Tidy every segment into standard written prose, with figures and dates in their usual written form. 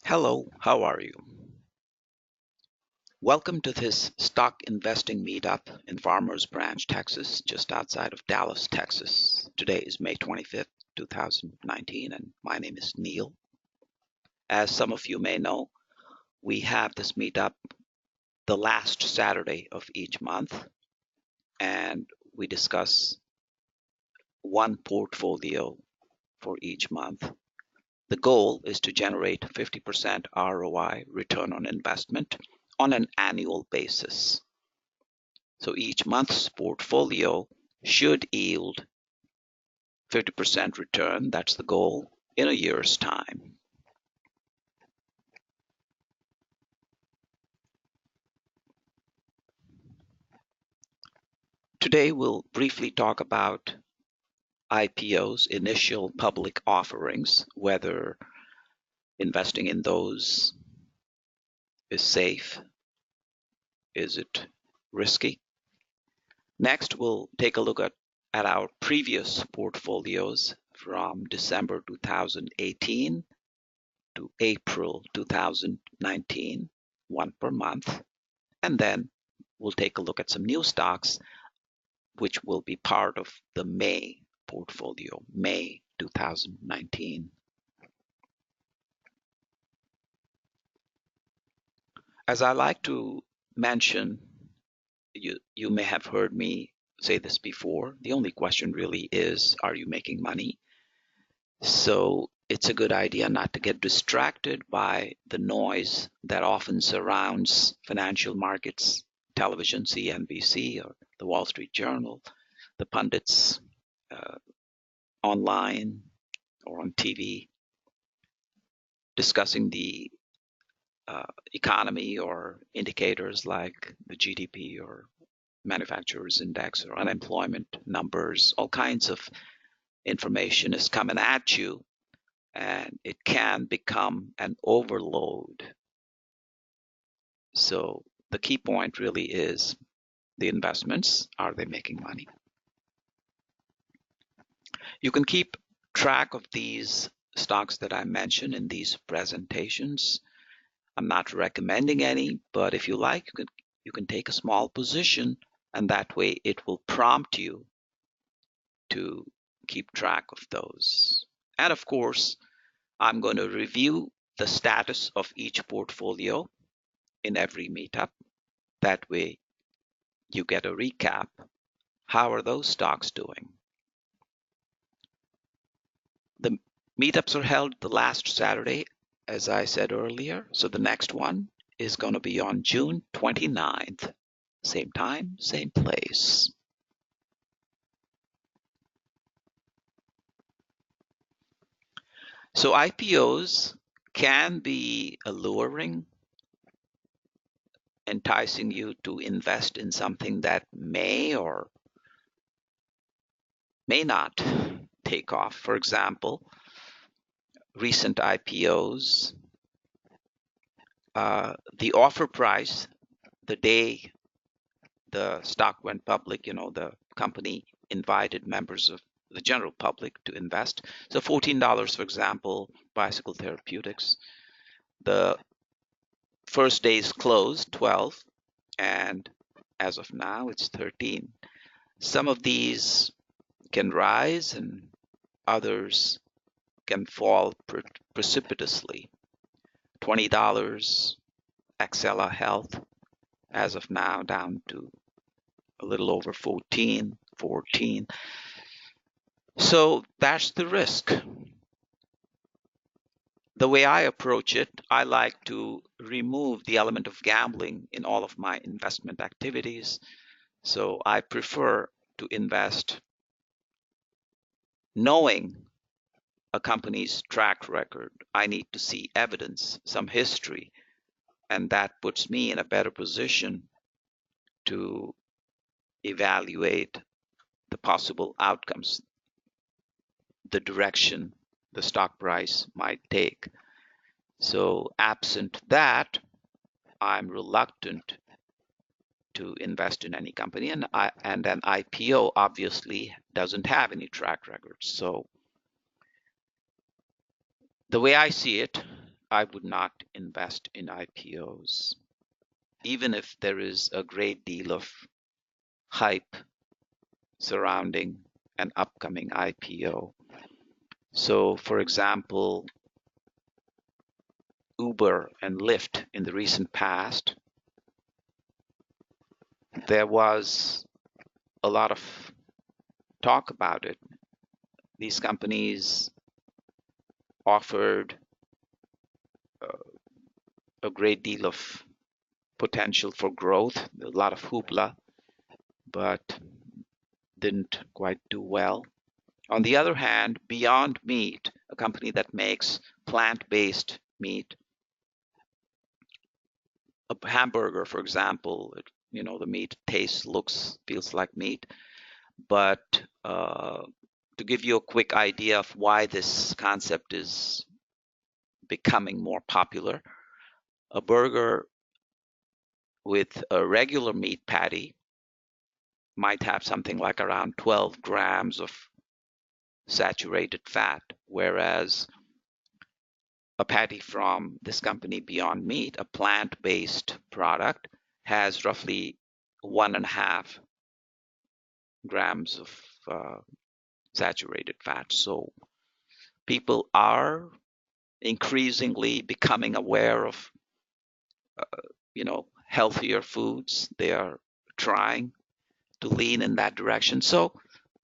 Hello, how are you? Welcome to this stock investing meetup in Farmers Branch, Texas, just outside of Dallas, Texas. Today is May 25th, 2019, and my name is Neil. As some of you may know, we have this meetup the last Saturday of each month, and we discuss one portfolio for each month. The goal is to generate 50% ROI, return on investment, on an annual basis. So each month's portfolio should yield 50% return. That's the goal in a year's time. Today we'll briefly talk about IPOs, initial public offerings, whether investing in those is safe, is it risky? Next, we'll take a look at our previous portfolios from December 2018 to April 2019, one per month. And then we'll take a look at some new stocks, which will be part of the May portfolio, May 2019. As I like to mention, you may have heard me say this before. The only question really is, are you making money? So it's a good idea not to get distracted by the noise that often surrounds financial markets, television, CNBC, or the Wall Street Journal, the pundits online or on TV discussing the economy or indicators like the GDP or manufacturers index or unemployment numbers. All kinds of information is coming at you, and it can become an overload. So the key point really is the investments. Are they making money? You can keep track of these stocks that I mentioned in these presentations. I'm not recommending any, but if you like, you can take a small position, and that way it will prompt you to keep track of those. And of course, I'm going to review the status of each portfolio in every meetup. That way you get a recap. How are those stocks doing? The meetups are held the last Saturday, as I said earlier. So the next one is going to be on June 29th. Same time, same place. So IPOs can be alluring, enticing you to invest in something that may or may not take off. For example, recent IPOs, the offer price, the day the stock went public, the company invited members of the general public to invest. So $14, for example, Bicycle Therapeutics. The first day's closed, 12, and as of now, it's 13. Some of these can rise and others can fall precipitously. $20, Axela Health, as of now, down to a little over 14. So that's the risk. The way I approach it, I like to remove the element of gambling in all of my investment activities. So I prefer to invest knowing a company's track record. I need to see evidence, some history, and that puts me in a better position to evaluate the possible outcomes, the direction the stock price might take. So absent that, I'm reluctant to invest in any company, and an IPO obviously doesn't have any track record. So the way I see it, I would not invest in IPOs, even if there is a great deal of hype surrounding an upcoming IPO. So, for example, Uber and Lyft in the recent past, there was a lot of talk about it. These companies offered a great deal of potential for growth, a lot of hoopla, but didn't quite do well. On the other hand, Beyond Meat, a company that makes plant-based meat, a hamburger, for example, the meat tastes, looks, feels like meat. But to give you a quick idea of why this concept is becoming more popular, a burger with a regular meat patty might have something like around 12 grams of saturated fat, whereas a patty from this company, Beyond Meat, a plant-based product, has roughly 1.5 grams of saturated fat. So people are increasingly becoming aware of, healthier foods. They are trying to lean in that direction. So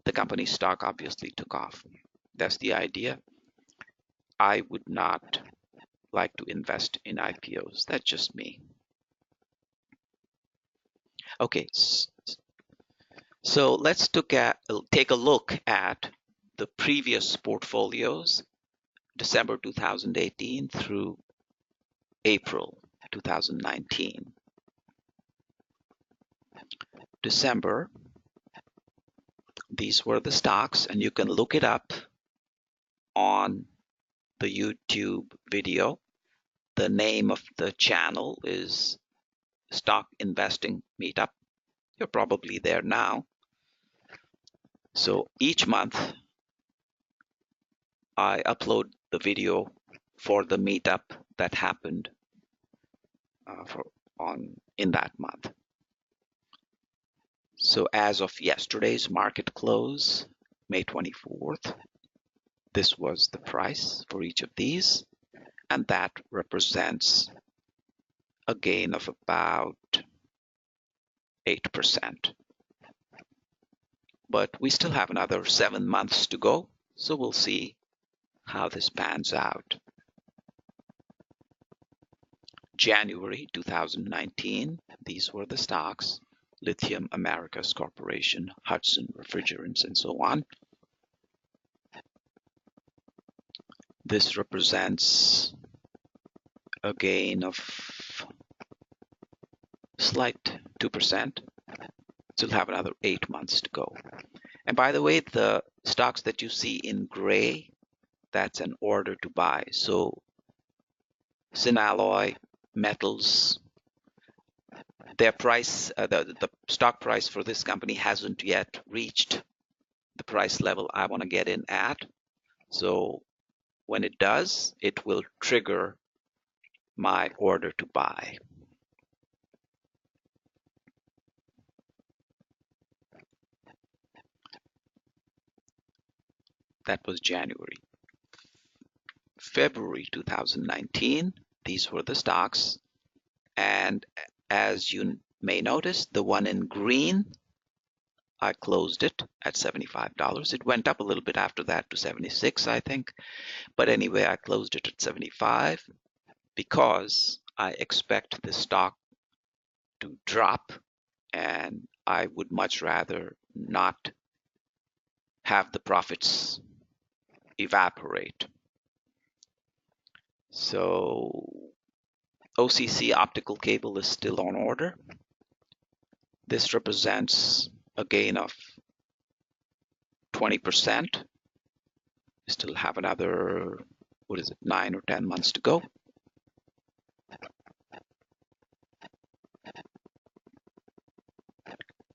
the company's stock obviously took off. That's the idea. I would not like to invest in IPOs. That's just me. Okay, so let's take a look at the previous portfolios, December 2018 through April 2019. December, these were the stocks, and you can look it up on the YouTube video. The name of the channel is Stock Investing Meetup. You're probably there now. So each month I upload the video for the meetup that happened in that month. So as of yesterday's market close, May 24th, this was the price for each of these, and that represents a gain of about 8%. But we still have another 7 months to go, so we'll see how this pans out. January 2019, these were the stocks: Lithium Americas Corporation, Hudson Refrigerants, and so on. This represents a gain of slight 2%. Still have another 8 months to go. And by the way, the stocks that you see in gray, that's an order to buy. So Synalloy Metals, their price, the stock price for this company hasn't yet reached the price level I want to get in at. So when it does, it will trigger my order to buy. That was January. February 2019, these were the stocks. And as you may notice, the one in green, I closed it at $75. It went up a little bit after that to 76, I think. But anyway, I closed it at 75 because I expect the stock to drop, and I would much rather not have the profits evaporate. So OCC optical cable is still on order. This represents a gain of 20%. We still have another, 9 or 10 months to go.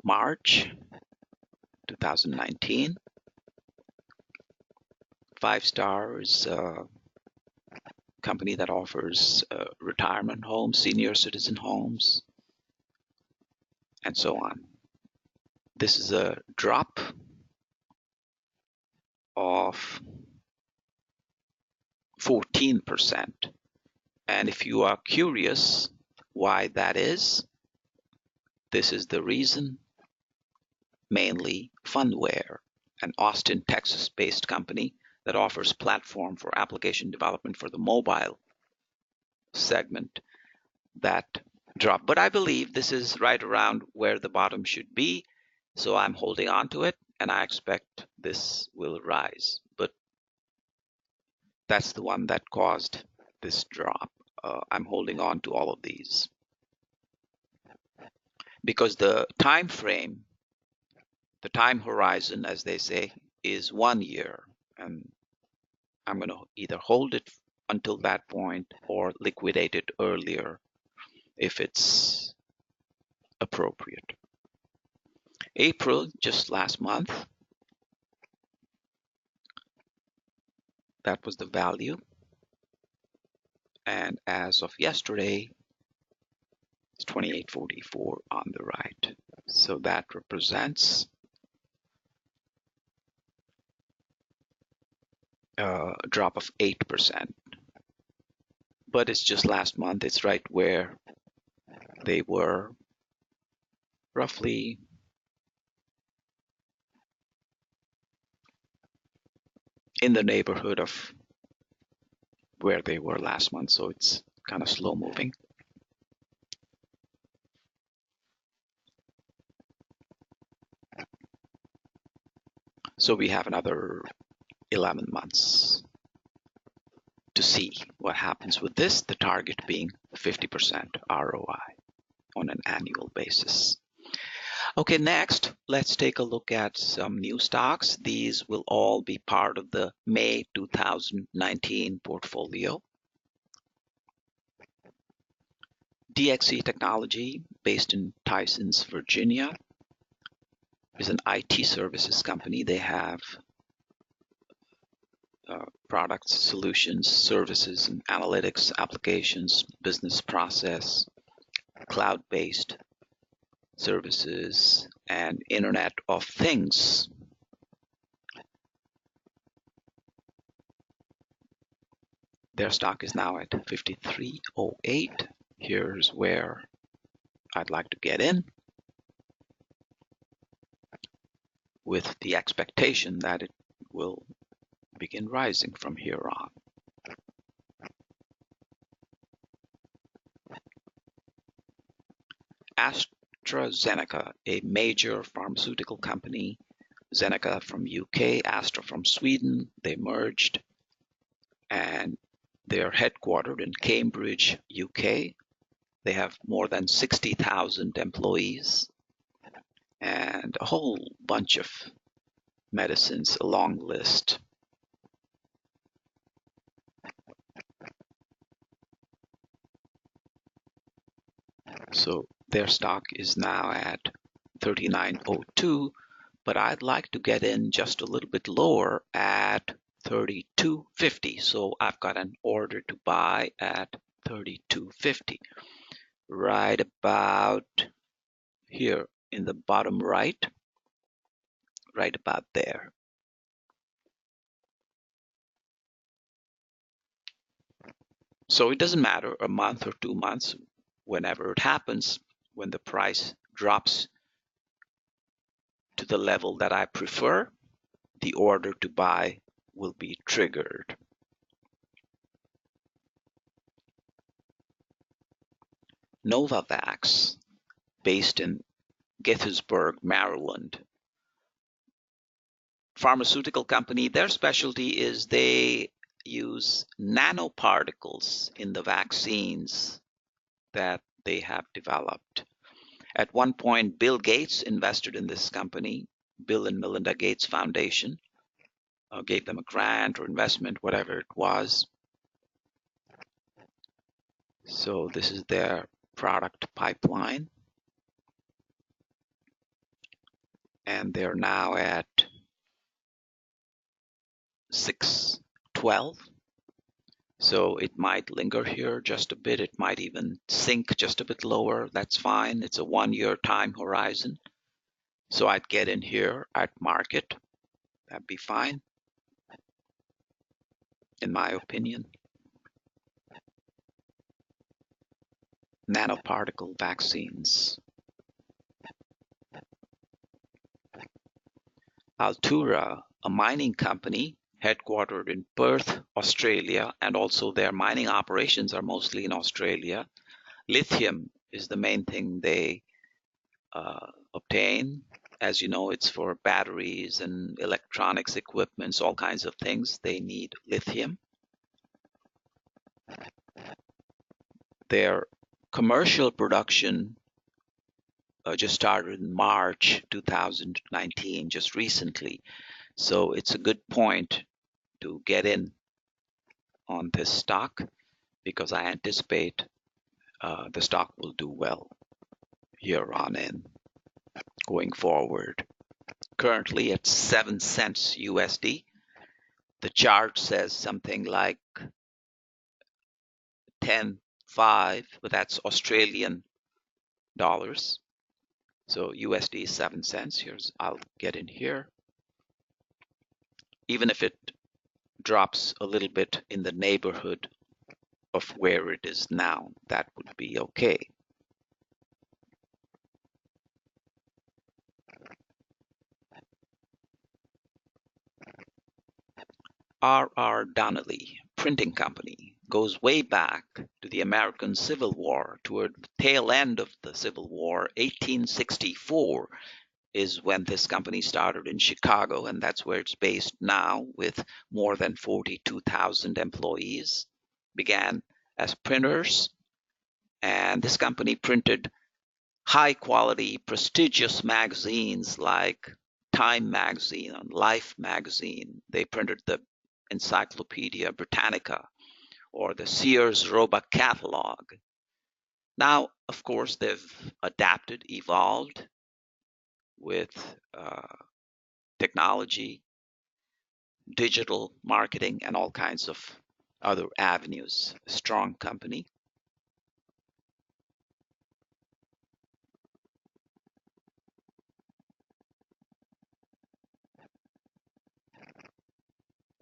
March 2019. 5 Star is company that offers retirement homes, senior citizen homes, and so on. This is a drop of 14%. And if you are curious why that is, this is the reason. Mainly Fundware, an Austin, Texas-based company that offers platform for application development for the mobile segment, that dropped. But I believe this is right around where the bottom should be, so I'm holding on to it, and I expect this will rise. But that's the one that caused this drop. I'm holding on to all of these because the time frame, the time horizon, as they say, is 1 year, and I'm going to either hold it until that point or liquidate it earlier if it's appropriate. April, just last month, that was the value. And as of yesterday, it's 28.44 on the right. So that represents a drop of 8%. But it's just last month. It's right where they were, roughly in the neighborhood of where they were last month. So it's kind of slow moving. So we have another 11 months to see what happens with this, the target being 50% ROI on an annual basis. Okay, next, let's take a look at some new stocks. These will all be part of the May 2019 portfolio. DXC Technology, based in Tysons, Virginia, is an IT services company. They have products, solutions, services, and analytics, applications, business process, cloud-based services, and Internet of Things. Their stock is now at 53.08. Here's where I'd like to get in, with the expectation that it will begin rising from here on. AstraZeneca, a major pharmaceutical company, Zeneca from UK, Astra from Sweden, they merged, and they are headquartered in Cambridge, UK. They have more than 60,000 employees and a whole bunch of medicines, a long list. So their stock is now at 39.02, but I'd like to get in just a little bit lower at 32.50. So I've got an order to buy at 32.50, right about here in the bottom right, right about there. So it doesn't matter a month or 2 months, whenever it happens, when the price drops to the level that I prefer, the order to buy will be triggered. Novavax, based in Gaithersburg, Maryland, pharmaceutical company. Their specialty is they use nanoparticles in the vaccines that they have developed. At one point, Bill Gates invested in this company. Bill and Melinda Gates Foundation gave them a grant or investment, whatever it was. So this is their product pipeline. And they're now at 612. So it might linger here just a bit. It might even sink just a bit lower. That's fine. It's a 1-year time horizon. So I'd get in here at market. That'd be fine, in my opinion. Nanoparticle vaccines. Altura, a mining company headquartered in Perth, Australia, and also their mining operations are mostly in Australia. Lithium is the main thing they obtain. As you know, it's for batteries and electronics equipments, all kinds of things. They need lithium. Their commercial production just started in March 2019, just recently. So it's a good point to get in on this stock because I anticipate the stock will do well here on in going forward. Currently at 7 cents USD. The chart says something like 10.5, but that's Australian dollars. So USD is 7 cents. I'll get in here. Even if it drops a little bit in the neighborhood of where it is now, that would be okay. R.R. Donnelley Printing Company goes way back to the American Civil War, toward the tail end of the Civil War. 1864 is when this company started in Chicago, and that's where it's based now with more than 42,000 employees. Began as printers, and this company printed high quality, prestigious magazines like Time magazine and Life magazine. They printed the Encyclopedia Britannica or the Sears Roebuck catalog. Now, of course, they've adapted, evolved with technology, digital marketing, and all kinds of other avenues. Strong company.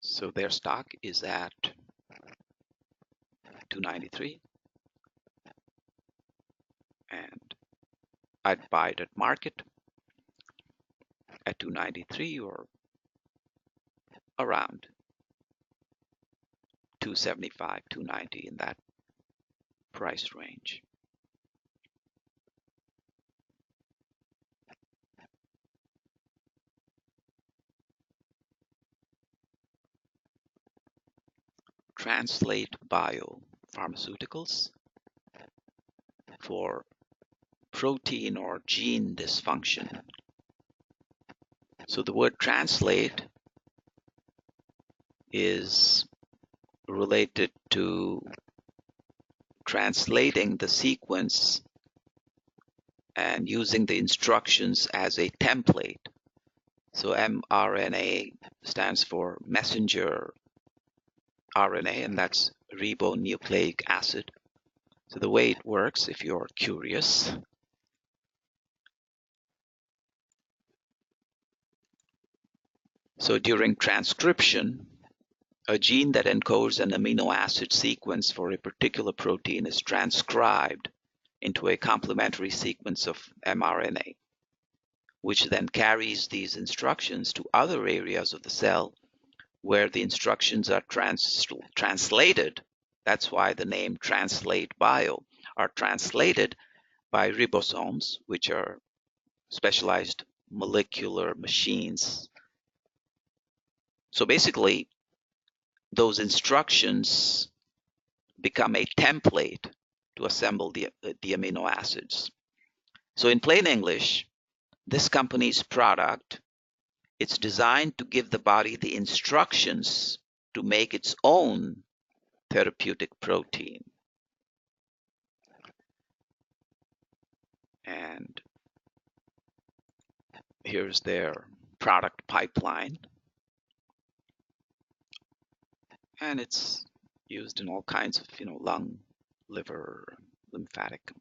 So their stock is at 293, and I'd buy it at market at 293 or around 275, 290 in that price range. Translate Bio Pharmaceuticals for protein or gene dysfunction. So the word translate is related to translating the sequence and using the instructions as a template. So mRNA stands for messenger RNA, and that's ribonucleic acid. So the way it works, if you're curious, so during transcription, a gene that encodes an amino acid sequence for a particular protein is transcribed into a complementary sequence of mRNA, which then carries these instructions to other areas of the cell where the instructions are translated. That's why the name Translate Bio are translated by ribosomes, which are specialized molecular machines. So basically, those instructions become a template to assemble the amino acids. So in plain English, this company's product, it's designed to give the body the instructions to make its own therapeutic protein. And here's their product pipeline. And it's used in all kinds of, lung, liver, lymphatic.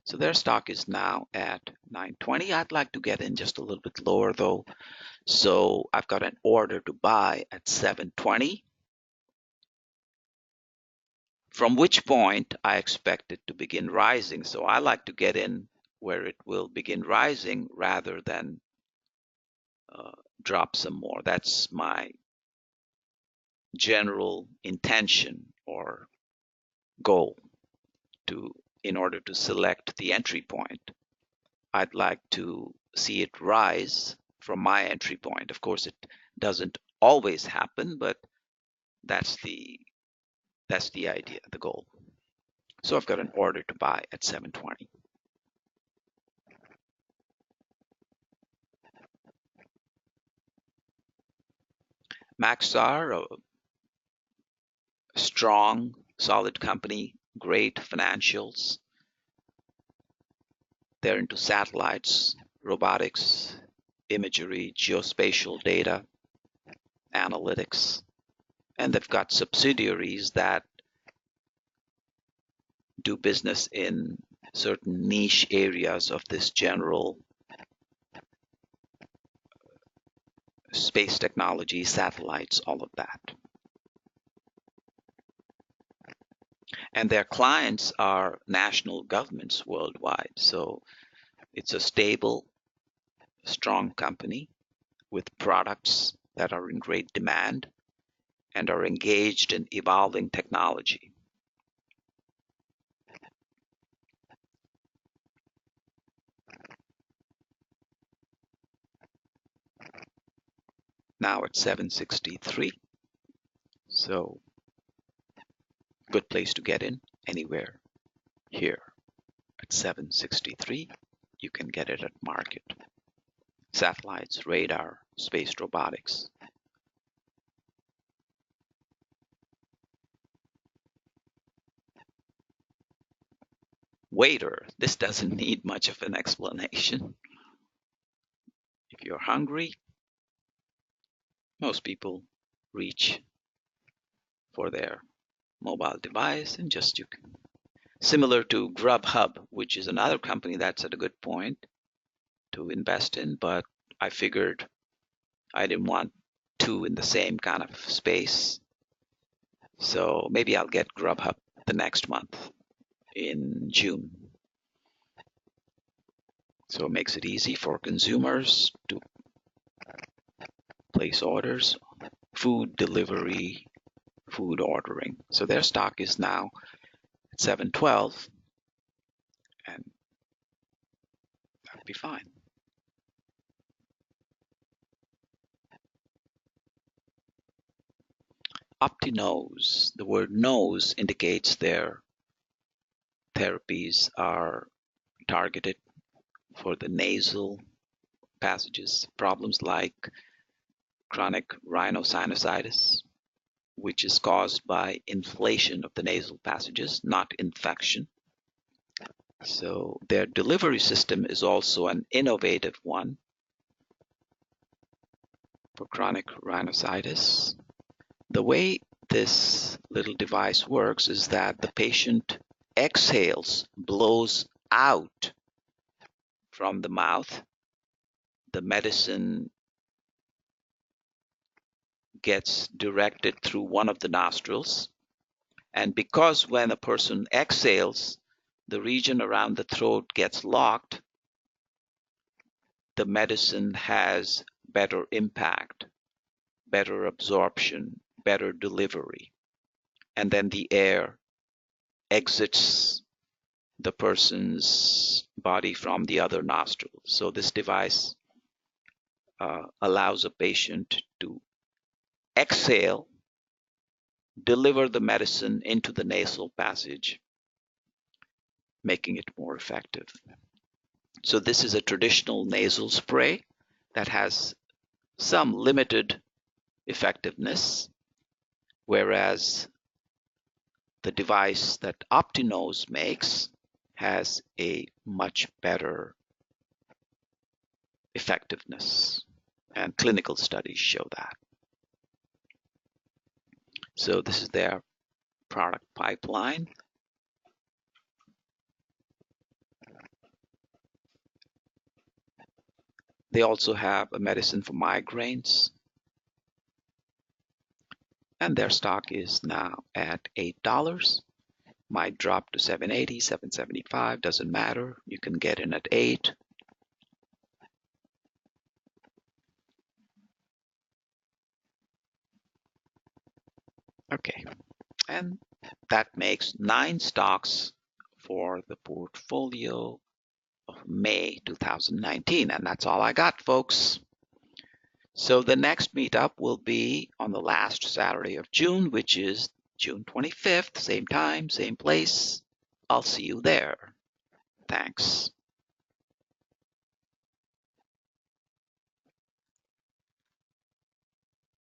So their stock is now at 920. I'd like to get in just a little bit lower though. So I've got an order to buy at 720, from which point I expect it to begin rising. So I like to get in where it will begin rising rather than drop some more. That's my general intention or goal in order to select the entry point. I'd like to see it rise from my entry point. Of course, it doesn't always happen, but that's the idea, the goal. So I've got an order to buy at 720. Maxar, a strong, solid company, great financials. They're into satellites, robotics, imagery, geospatial data, analytics, and they've got subsidiaries that do business in certain niche areas of this general space technology, satellites, all of that. And their clients are national governments worldwide. So it's a stable, strong company with products that are in great demand and are engaged in evolving technology. Now at 763. So good place to get in anywhere here at 763. You can get it at market. Satellites, radar, space robotics. Waiter, this doesn't need much of an explanation. If you're hungry, most people reach for their mobile device and just you can. Similar to Grubhub, which is another company that's at a good point to invest in, but I figured I didn't want two in the same kind of space. So maybe I'll get Grubhub the next month in June. So it makes it easy for consumers to place orders, food delivery, food ordering. So their stock is now at 712, and that'd be fine. OptiNose, the word nose indicates their therapies are targeted for the nasal passages, problems like chronic rhinosinusitis, which is caused by inflation of the nasal passages, not infection. So their delivery system is also an innovative one for chronic rhinosinusitis. The way this little device works is that the patient exhales, blows out from the mouth. The medicine gets directed through one of the nostrils. And because when a person exhales, the region around the throat gets locked, the medicine has better impact, better absorption, better delivery. And then the air exits the person's body from the other nostril. So this device allows a patient to exhale, deliver the medicine into the nasal passage, making it more effective. So this is a traditional nasal spray that has some limited effectiveness, whereas the device that OptiNose makes has a much better effectiveness, and clinical studies show that. So this is their product pipeline. They also have a medicine for migraines, and their stock is now at $8. Might drop to 7.80, 7.75, doesn't matter. You can get in at 8. Okay, and that makes 9 stocks for the portfolio of May 2019, and that's all I got, folks. So the next meetup will be on the last Saturday of June, which is June 25th, same time, same place. I'll see you there. Thanks.